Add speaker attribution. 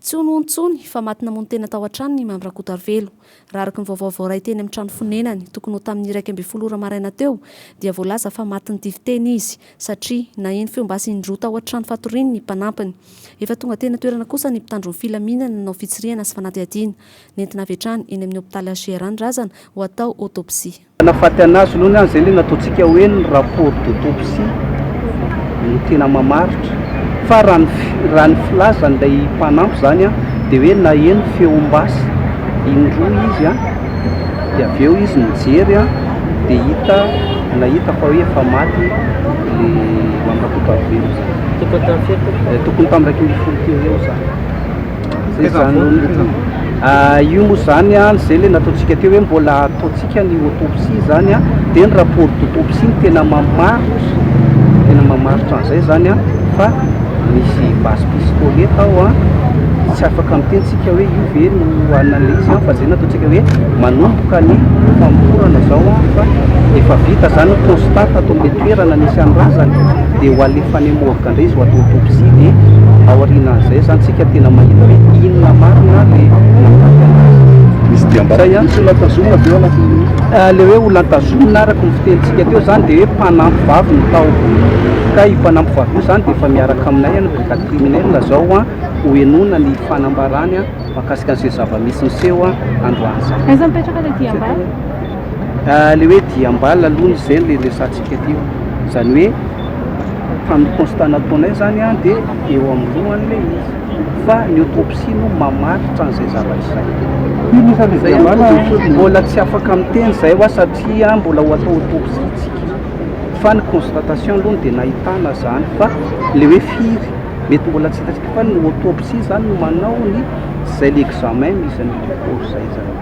Speaker 1: tsy honohontsony fa maty namono tena tao an-trano ny Mambrakotarvelo. Raha araka ny vaovaovao iray teny amin'ny trano fonenany tokony ho tamin'ny 1:20 ora maraina teo dia voalaza fa maty nitifiteny izy satria naheno feo mba sy indroa tao an-trano fatoriny ny mpanampiny. Efa tonga tena toerana kosa ny mpitandro ny filaminana nanao fitsirihana sy fanadihadiana nentina avy hatrany eny amin'ny hôpitaly Ansiaranindrazana ho atao autopsie.
Speaker 2: Nafaty anazy aloha izay ilay nataontsika hoe ny rapport d'autopsie no tena mamaritra fa raha ny filazan'ilay mpanampy zany dia hoe naheno feom-basy indroa izy dia avy eo izy nijery dia nahita fa hoe efa maty le Mambrakotarvelo zany. Tokony tamin'ny 1:20 teo eo zany. Io moa zany zay le nataontsika teo hoe mbola ataontsika ny autopsie zany dia ny rapport d'autopsie ny tena mamaritra an'izay zany fa misy base pistoleta ao tsy afaka mitentsika hoe io ve no analyse fa zay nataontsika hoe manomboka ny famorana zao fa efa vita zany constat atao amin'ny toerana nisy an'razany dia ho alefany amin'ny morgue izy ho atao autopsie dia aorianan'izay zany tsika tena mahita hoe inona marina le
Speaker 3: misy diam-bazaha sy olona-tazomina be anatin'io
Speaker 2: le hoe olona-tazomina araka ny fitenitsika teo zany dia hoe mpanampy vavy ny tao ka io mpanampy vavy io zany dia efa miaraka aminay ny brigade criminelle zao ho enona ny fanambarany mahakasika an'izay zava-misy niseho androany zany.
Speaker 4: Aiza mipetraka ilay diam-bala?
Speaker 2: Le hoe diam-bala aloha izay le resantsika teo zany hoe tamin'ny constat nataonay zany dia eo amin'ny lohan'ilay izy fa ny autopsie no mamaritra an'izay zavatra izay. Mbola tsy afaka miteny izay satria mbola ho atao autopsie tsika fa ny constatation aloha dia nahitana zany fa le hoe firy mety mbola tsy hitatsika fa ny autopsie zany no manao ny izay l'examen misy ny rapport zay zany.